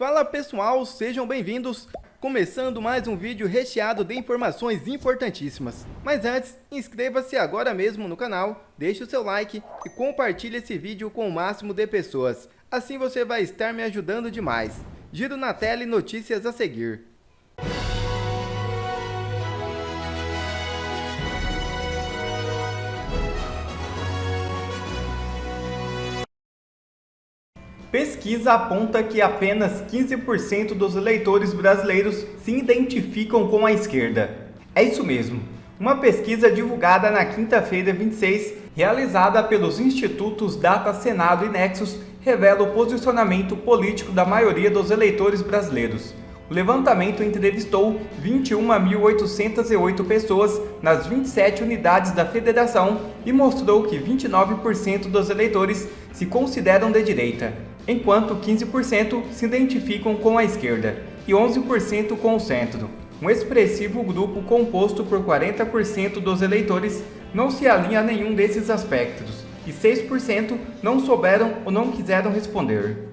Fala pessoal, sejam bem-vindos! Começando mais um vídeo recheado de informações importantíssimas. Mas antes, inscreva-se agora mesmo no canal, deixe o seu like e compartilhe esse vídeo com o máximo de pessoas. Assim você vai estar me ajudando demais. Giro na tela e notícias a seguir. Pesquisa aponta que apenas 15% dos eleitores brasileiros se identificam com a esquerda. É isso mesmo. Uma pesquisa divulgada na quinta-feira 26, realizada pelos institutos Data Senado e Nexus, revela o posicionamento político da maioria dos eleitores brasileiros. O levantamento entrevistou 21.808 pessoas nas 27 unidades da federação e mostrou que 29% dos eleitores se consideram de direita, enquanto 15% se identificam com a esquerda e 11% com o centro. Um expressivo grupo composto por 40% dos eleitores não se alinha a nenhum desses aspectos e 6% não souberam ou não quiseram responder.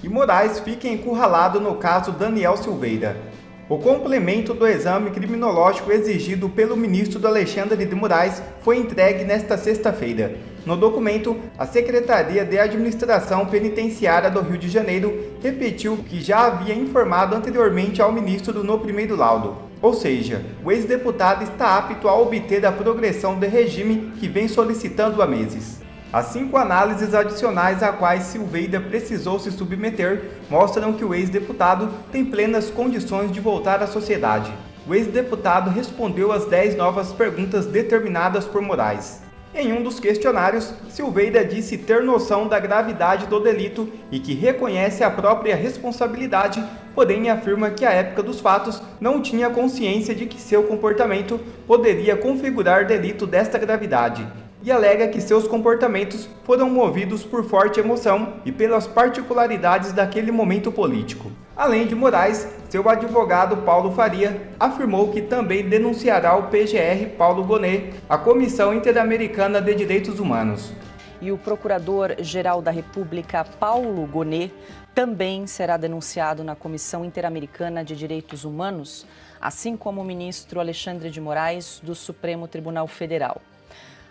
E Moraes fica encurralado no caso Daniel Silveira. O complemento do exame criminológico exigido pelo ministro Alexandre de Moraes foi entregue nesta sexta-feira. No documento, a Secretaria de Administração Penitenciária do Rio de Janeiro repetiu o que já havia informado anteriormente ao ministro no primeiro laudo. Ou seja, o ex-deputado está apto a obter a progressão de regime que vem solicitando há meses. As 5 análises adicionais a quais Silveira precisou se submeter mostram que o ex-deputado tem plenas condições de voltar à sociedade. O ex-deputado respondeu às 10 novas perguntas determinadas por Moraes. Em um dos questionários, Silveira disse ter noção da gravidade do delito e que reconhece a própria responsabilidade, porém afirma que à época dos fatos não tinha consciência de que seu comportamento poderia configurar delito desta gravidade. E alega que seus comportamentos foram movidos por forte emoção e pelas particularidades daquele momento político. Além de Moraes, seu advogado Paulo Faria afirmou que também denunciará o PGR Paulo Gonet, a Comissão Interamericana de Direitos Humanos. E o Procurador-Geral da República, Paulo Gonet, também será denunciado na Comissão Interamericana de Direitos Humanos, assim como o ministro Alexandre de Moraes, do Supremo Tribunal Federal.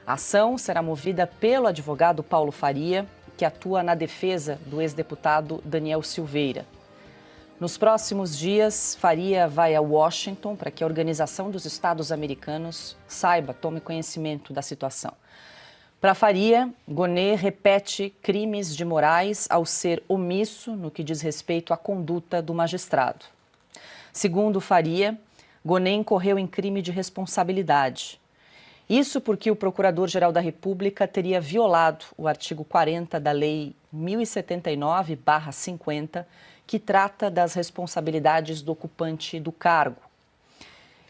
A ação será movida pelo advogado Paulo Faria, que atua na defesa do ex-deputado Daniel Silveira. Nos próximos dias, Faria vai a Washington para que a Organização dos Estados Americanos tome conhecimento da situação. Para Faria, Gonet repete crimes de Moraes ao ser omisso no que diz respeito à conduta do magistrado. Segundo Faria, Gonet incorreu em crime de responsabilidade. Isso porque o Procurador-Geral da República teria violado o artigo 40 da Lei 1079/50, que trata das responsabilidades do ocupante do cargo.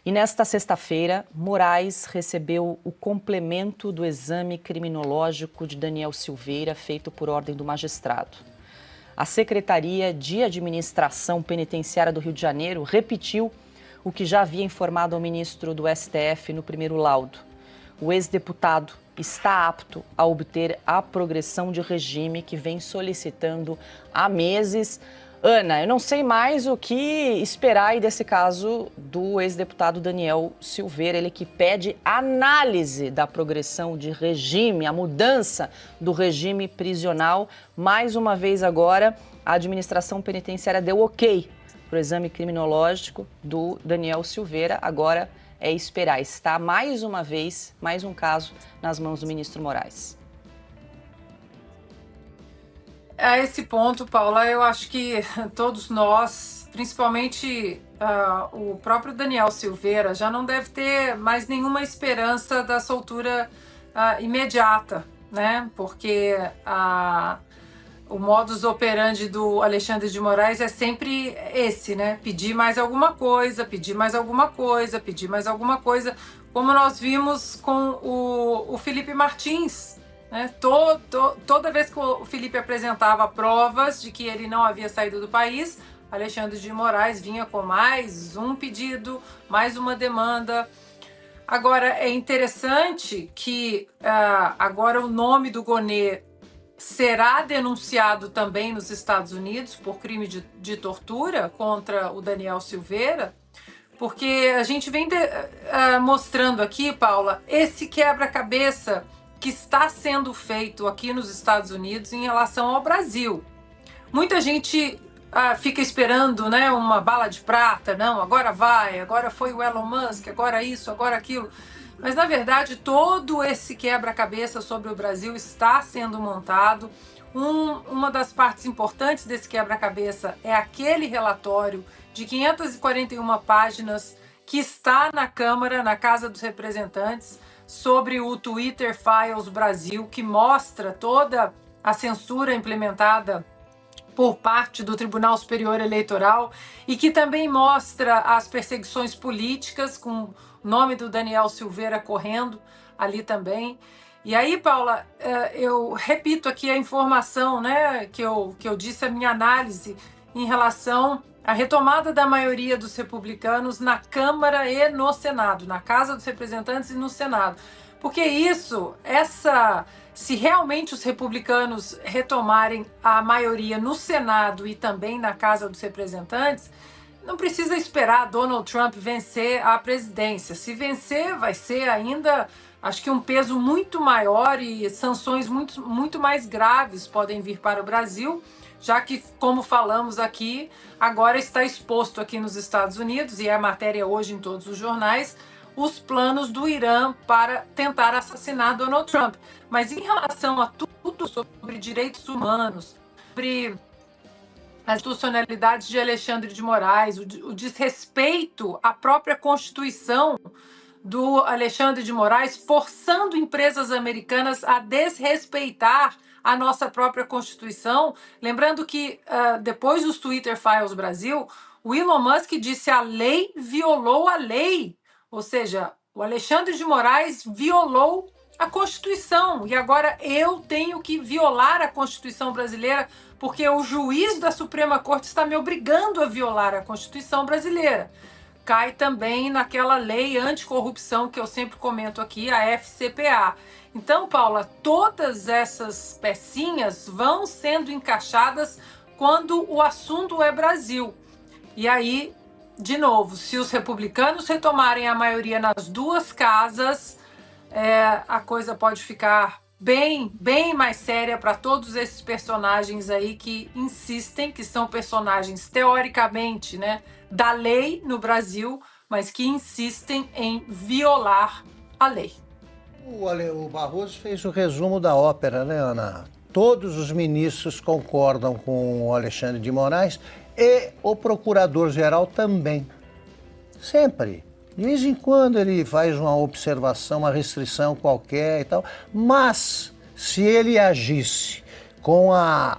E nesta sexta-feira, Moraes recebeu o complemento do exame criminológico de Daniel Silveira, feito por ordem do magistrado. A Secretaria de Administração Penitenciária do Rio de Janeiro repetiu o que já havia informado ao ministro do STF no primeiro laudo. O ex-deputado está apto a obter a progressão de regime que vem solicitando há meses. Ana, eu não sei mais o que esperar aí desse caso do ex-deputado Daniel Silveira, ele que pede análise da progressão de regime, a mudança do regime prisional. Mais uma vez agora, a administração penitenciária deu ok para o exame criminológico do Daniel Silveira. Agora é esperar. Está mais uma vez, mais um caso nas mãos do ministro Moraes. A esse ponto, Paula, eu acho que todos nós, principalmente o próprio Daniel Silveira, já não deve ter mais nenhuma esperança da soltura imediata, né? Porque o modus operandi do Alexandre de Moraes é sempre esse, né? Pedir mais alguma coisa, pedir mais alguma coisa, pedir mais alguma coisa, como nós vimos com o Felipe Martins, né? Toda vez que o Felipe apresentava provas de que ele não havia saído do país, Alexandre de Moraes vinha com mais um pedido, mais uma demanda. Agora, é interessante que agora o nome do Gonet será denunciado também nos Estados Unidos por crime de tortura contra o Daniel Silveira, porque a gente vem mostrando aqui, Paula, esse quebra-cabeça que está sendo feito aqui nos Estados Unidos em relação ao Brasil. Muita gente fica esperando, né, uma bala de prata, não, agora vai, agora foi o Elon Musk, agora isso, agora aquilo. Mas, na verdade, todo esse quebra-cabeça sobre o Brasil está sendo montado. Uma das partes importantes desse quebra-cabeça é aquele relatório de 541 páginas que está na Câmara, na Casa dos Representantes, sobre o Twitter Files Brasil, que mostra toda a censura implementada por parte do Tribunal Superior Eleitoral e que também mostra as perseguições políticas, com o nome do Daniel Silveira correndo ali também. E aí, Paula, eu repito aqui a informação, né, que eu disse, a minha análise em relação à retomada da maioria dos republicanos na Câmara e no Senado, na Casa dos Representantes e no Senado. Porque se realmente os republicanos retomarem a maioria no Senado e também na Casa dos Representantes, não precisa esperar Donald Trump vencer a presidência. Se vencer, vai ser ainda, acho que um peso muito maior e sanções muito, muito mais graves podem vir para o Brasil, já que, como falamos aqui, agora está exposto aqui nos Estados Unidos, e é a matéria hoje em todos os jornais, os planos do Irã para tentar assassinar Donald Trump. Mas em relação a tudo sobre direitos humanos, sobre as institucionalidades de Alexandre de Moraes, o desrespeito à própria Constituição do Alexandre de Moraes, forçando empresas americanas a desrespeitar a nossa própria Constituição. Lembrando que depois dos Twitter Files Brasil, o Elon Musk disse a lei violou a lei. Ou seja, o Alexandre de Moraes violou a Constituição e agora eu tenho que violar a Constituição brasileira porque o juiz da Suprema Corte está me obrigando a violar a Constituição brasileira. Cai também naquela lei anticorrupção que eu sempre comento aqui, a FCPA. Então, Paula, todas essas pecinhas vão sendo encaixadas quando o assunto é Brasil. E aí, de novo, se os republicanos retomarem a maioria nas duas casas, a coisa pode ficar bem mais séria para todos esses personagens aí que insistem, que são personagens teoricamente, né, da lei no Brasil, mas que insistem em violar a lei. O Barroso fez o resumo da ópera, né, Ana? Todos os ministros concordam com o Alexandre de Moraes e o procurador-geral também. Sempre. De vez em quando ele faz uma observação, uma restrição qualquer e tal, mas se ele agisse com a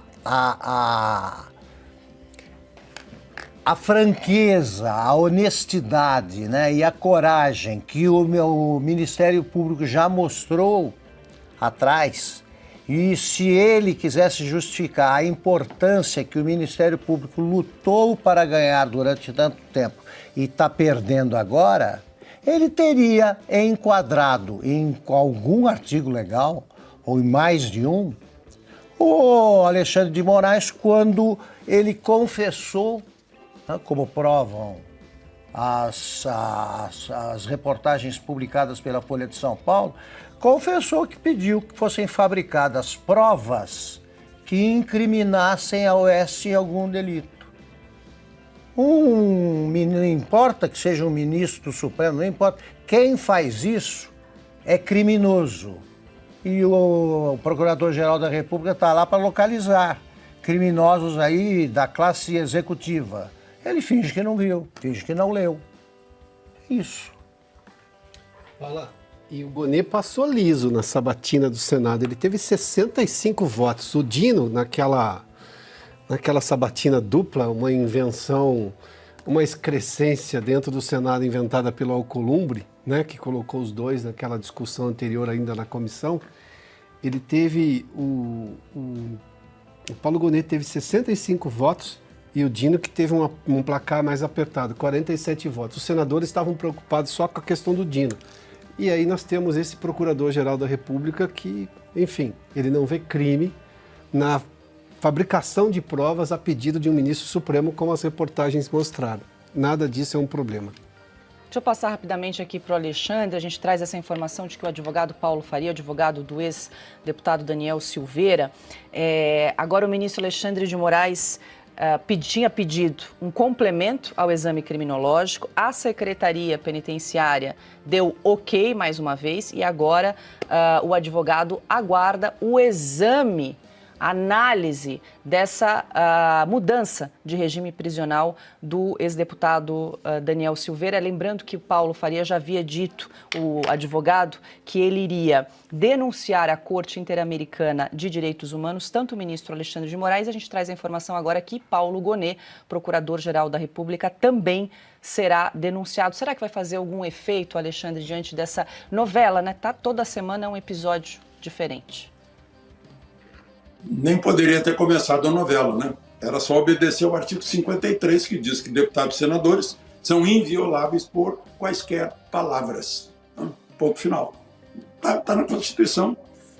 franqueza, a honestidade, né, e a coragem que o meu Ministério Público já mostrou atrás, e se ele quisesse justificar a importância que o Ministério Público lutou para ganhar durante tanto tempo e está perdendo agora, ele teria enquadrado em algum artigo legal, ou em mais de um, o Alexandre de Moraes quando ele confessou, né, como provam as reportagens publicadas pela Folha de São Paulo, confessou que pediu que fossem fabricadas provas que incriminassem a Oeste em algum delito. Não importa que seja um ministro do Supremo, não importa. Quem faz isso é criminoso. E o Procurador-Geral da República está lá para localizar criminosos aí da classe executiva. Ele finge que não viu, finge que não leu. Isso. Fala. E o Gonê passou liso na sabatina do Senado. Ele teve 65 votos. O Dino, naquela sabatina dupla, uma invenção, uma excrescência dentro do Senado inventada pelo Alcolumbre, né, que colocou os dois naquela discussão anterior ainda na comissão, ele teve, o Paulo Gonê teve 65 votos e o Dino que teve um placar mais apertado, 47 votos. Os senadores estavam preocupados só com a questão do Dino. E aí nós temos esse Procurador-Geral da República que, enfim, ele não vê crime, na fabricação de provas a pedido de um ministro supremo, como as reportagens mostraram. Nada disso é um problema. Deixa eu passar rapidamente aqui para o Alexandre. A gente traz essa informação de que o advogado Paulo Faria, advogado do ex-deputado Daniel Silveira, agora o ministro Alexandre de Moraes tinha pedido um complemento ao exame criminológico. A Secretaria Penitenciária deu ok mais uma vez e agora o advogado aguarda o exame, a análise dessa mudança de regime prisional do ex-deputado Daniel Silveira. Lembrando que o Paulo Faria já havia dito, o advogado, que ele iria denunciar à Corte Interamericana de Direitos Humanos, tanto o ministro Alexandre de Moraes. A gente traz a informação agora que Paulo Gonet, procurador-geral da República, também será denunciado. Será que vai fazer algum efeito, Alexandre, diante dessa novela, né? Tá, toda semana é um episódio diferente. Nem poderia ter começado a novela, né? Era só obedecer ao artigo 53, que diz que deputados e senadores são invioláveis por quaisquer palavras. Né? Ponto final. Tá na Constituição.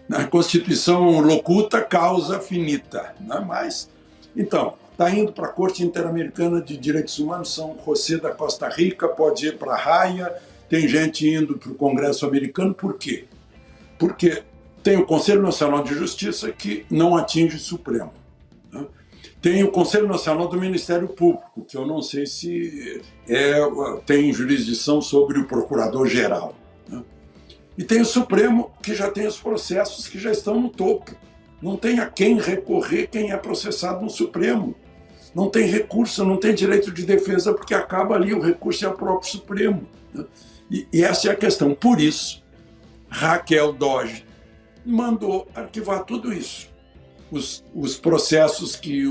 Na Constituição locuta causa finita. Né? Mas, então, está indo para a Corte Interamericana de Direitos Humanos, São José da Costa Rica, pode ir para a Haia, tem gente indo para o Congresso americano. Por quê? Porque tem o Conselho Nacional de Justiça, que não atinge o Supremo. Né? Tem o Conselho Nacional do Ministério Público, que eu não sei se tem jurisdição sobre o Procurador-Geral. Né? E tem o Supremo, que já tem os processos que já estão no topo. Não tem a quem recorrer quem é processado no Supremo. Não tem recurso, não tem direito de defesa, porque acaba ali, o recurso é o próprio Supremo. Né? E essa é a questão. Por isso, Raquel Dodge mandou arquivar tudo isso. Os processos que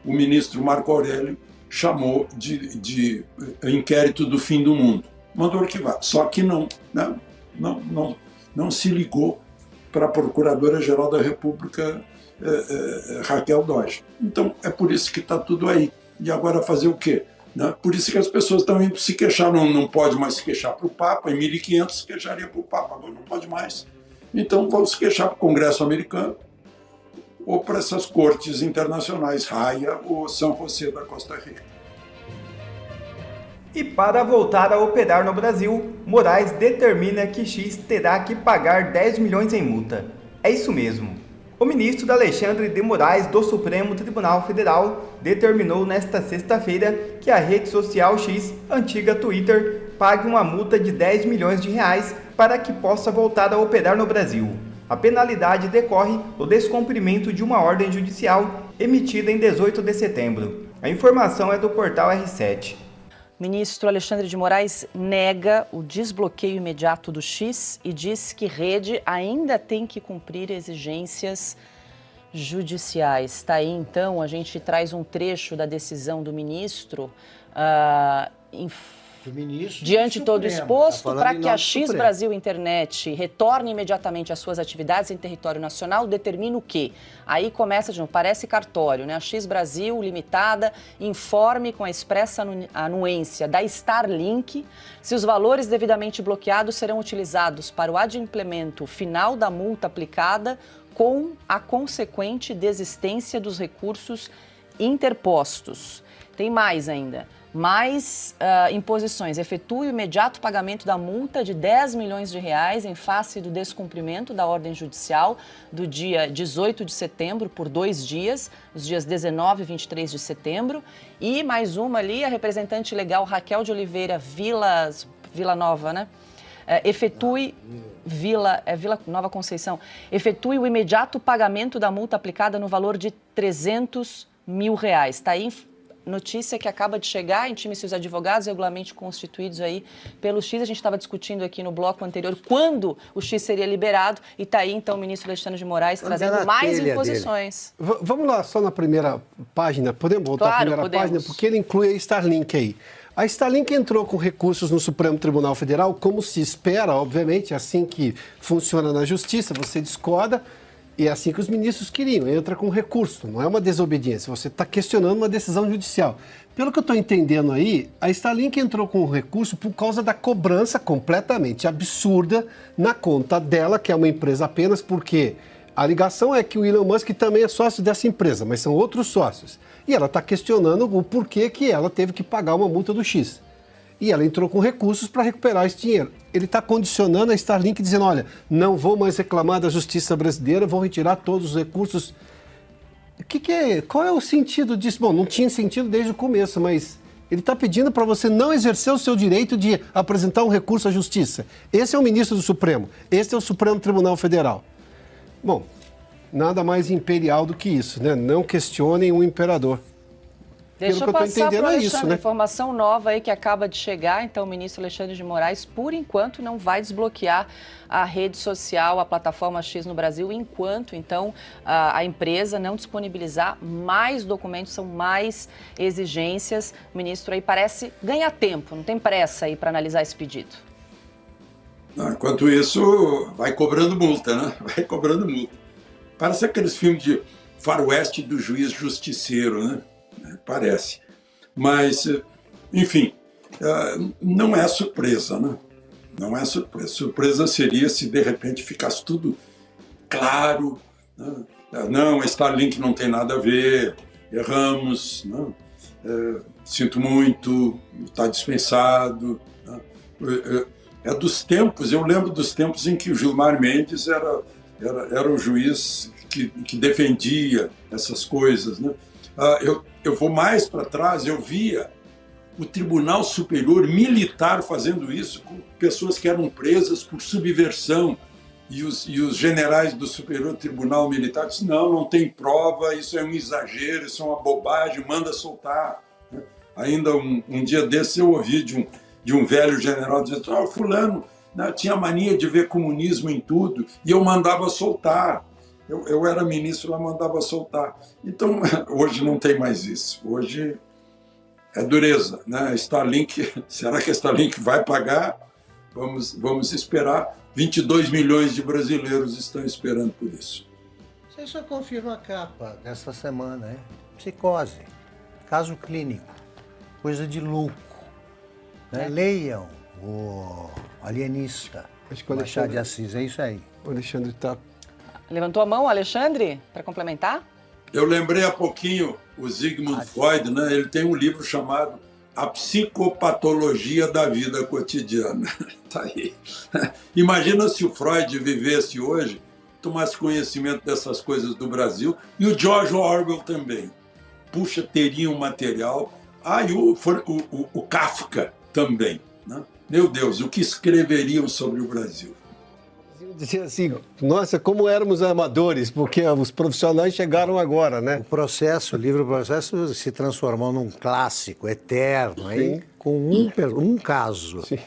o ministro Marco Aurélio chamou de inquérito do fim do mundo. Mandou arquivar. Só que não se ligou para a Procuradora-Geral da República, Raquel Dodge. Então, é por isso que está tudo aí. E agora fazer o quê? Né? Por isso que as pessoas estão indo se queixar. Não pode mais se queixar para o Papa. Em 1500 se queixaria para o Papa, agora não pode mais. Então, vamos se queixar para o Congresso americano ou para essas cortes internacionais, Haia ou São José da Costa Rica. E para voltar a operar no Brasil, Moraes determina que X terá que pagar 10 milhões em multa. É isso mesmo. O ministro Alexandre de Moraes do Supremo Tribunal Federal determinou nesta sexta-feira que a rede social X, antiga Twitter, pague uma multa de 10 milhões de reais para que possa voltar a operar no Brasil. A penalidade decorre do descumprimento de uma ordem judicial emitida em 18 de setembro. A informação é do portal R7. Ministro Alexandre de Moraes nega o desbloqueio imediato do X e diz que rede ainda tem que cumprir exigências judiciais. Está aí, então, a gente traz um trecho da decisão do ministro diante de todo exposto, para que a X Brasil Internet retorne imediatamente às suas atividades em território nacional, determina o quê? Aí começa de novo, parece cartório, né? A X Brasil Limitada informe com a expressa anuência da Starlink se os valores devidamente bloqueados serão utilizados para o adimplemento final da multa aplicada com a consequente desistência dos recursos interpostos. Tem mais ainda. Mais imposições. Efetue o imediato pagamento da multa de 10 milhões de reais em face do descumprimento da ordem judicial do dia 18 de setembro por 2 dias, os dias 19 e 23 de setembro. E mais uma ali, a representante legal Raquel de Oliveira Vila Nova, né? Vila Nova Conceição. Efetue o imediato pagamento da multa aplicada no valor de 300 mil reais. Está aí notícia que acaba de chegar, intime-se os advogados regularmente constituídos aí pelo X. A gente estava discutindo aqui no bloco anterior quando o X seria liberado e está aí então o ministro Alexandre de Moraes trazendo mais imposições. Vamos lá, só na primeira página, podemos voltar à primeira página, porque ele inclui a Starlink aí. A Starlink entrou com recursos no Supremo Tribunal Federal, como se espera, obviamente, assim que funciona na Justiça, você discorda. E é assim que os ministros queriam, entra com recurso, não é uma desobediência, você está questionando uma decisão judicial. Pelo que eu estou entendendo aí, a Starlink entrou com recurso por causa da cobrança completamente absurda na conta dela, que é uma empresa apenas porque A ligação é que o Elon Musk também é sócio dessa empresa, mas são outros sócios. E ela está questionando o porquê que ela teve que pagar uma multa do X. E ela entrou com recursos para recuperar esse dinheiro. Ele está condicionando a Starlink dizendo, olha, não vou mais reclamar da justiça brasileira, vou retirar todos os recursos. Qual é o sentido disso? Bom, não tinha sentido desde o começo, mas ele está pedindo para você não exercer o seu direito de apresentar um recurso à justiça. Esse é o ministro do Supremo, esse é o Supremo Tribunal Federal. Bom, nada mais imperial do que isso, né? Não questionem o imperador. Deixa eu passar para o Alexandre, informação nova aí que acaba de chegar. Então, o ministro Alexandre de Moraes, por enquanto, não vai desbloquear a rede social, a plataforma X no Brasil, enquanto, então, a empresa não disponibilizar mais documentos, são mais exigências. O ministro aí parece ganhar tempo, não tem pressa aí para analisar esse pedido. Enquanto isso, vai cobrando multa, né? Vai cobrando multa. Parece aqueles filmes de faroeste do juiz justiceiro, né? Parece. Mas, enfim, não é surpresa, né? Não é surpresa. Surpresa seria se, de repente, ficasse tudo claro. Né? Não, a Starlink não tem nada a ver, erramos, né? Sinto muito, está dispensado. Né? É dos tempos, eu lembro dos tempos em que o Gilmar Mendes era o juiz que defendia essas coisas, né? Eu vou mais para trás, eu via o Tribunal Superior Militar fazendo isso com pessoas que eram presas por subversão e os generais do Superior Tribunal Militar disseram, não tem prova, isso é um exagero, isso é uma bobagem, manda soltar. Ainda um dia desses eu ouvi de um velho general dizendo, fulano, né, tinha mania de ver comunismo em tudo e eu mandava soltar. Eu era ministro, ela mandava soltar. Então, hoje não tem mais isso. Hoje é dureza, né? Starlink, será que a Starlink vai pagar? Vamos esperar. 22 milhões de brasileiros estão esperando por isso. Você só confirma a capa desta semana, né? Psicose, caso clínico, coisa de louco. Né? Leiam o Alienista, Machado de Assis, é isso aí. O Alexandre está... Levantou a mão, Alexandre, para complementar? Eu lembrei há pouquinho o Sigmund Freud, né? Ele tem um livro chamado A Psicopatologia da Vida Cotidiana. Tá aí. Imagina se o Freud vivesse hoje, tomasse conhecimento dessas coisas do Brasil, e o George Orwell também. Puxa, teria um material. E o Kafka também. Né? Meu Deus, o que escreveriam sobre o Brasil? Dizia assim, nossa, como éramos amadores, porque os profissionais chegaram agora, né? O livro Processo se transformou num clássico eterno, aí, com um caso. Sim.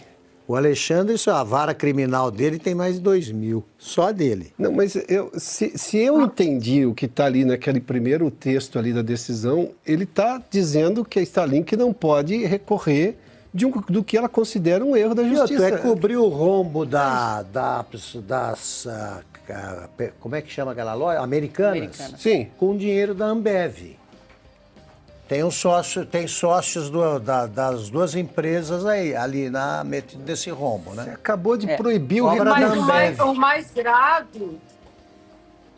O Alexandre, a vara criminal dele tem mais de 2.000, só dele. Não, mas se eu entendi o que está ali naquele primeiro texto ali da decisão, ele está dizendo que a Starlink não pode recorrer do que ela considera um erro da justiça. É cobrir o rombo das como é que chama aquela loja? Americanas. Sim. Com dinheiro da Ambev. Tem sócios das duas empresas ali metido nesse rombo, né? Você acabou de proibir o obra da Ambev. O mais grave...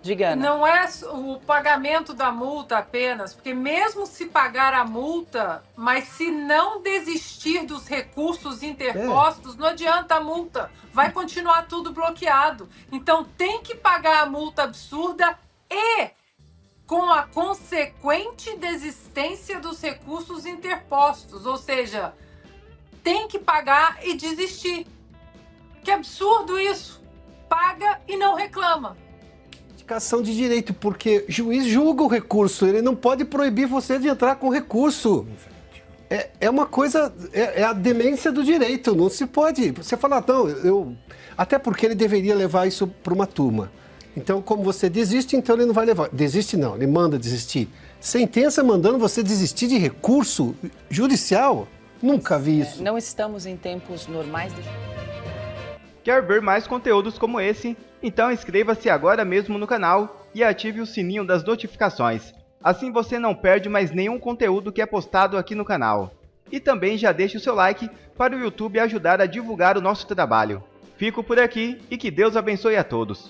Diga, não é o pagamento da multa apenas, porque mesmo se pagar a multa, mas se não desistir dos recursos interpostos, não adianta a multa, vai continuar tudo bloqueado. Então tem que pagar a multa absurda e com a consequente desistência dos recursos interpostos, ou seja, tem que pagar e desistir. Que absurdo isso! Paga e não reclama. Indicação de direito, porque juiz julga o recurso, ele não pode proibir você de entrar com recurso. É uma coisa, é a demência do direito, não se pode. Você fala, não, até porque ele deveria levar isso para uma turma. Então, como você desiste, então ele não vai levar. Desiste não, ele manda desistir. Sentença mandando você desistir de recurso judicial? Nunca vi isso. Não estamos em tempos normais. Quer ver mais conteúdos como esse? Então inscreva-se agora mesmo no canal e ative o sininho das notificações. Assim você não perde mais nenhum conteúdo que é postado aqui no canal. E também já deixe o seu like para o YouTube ajudar a divulgar o nosso trabalho. Fico por aqui e que Deus abençoe a todos.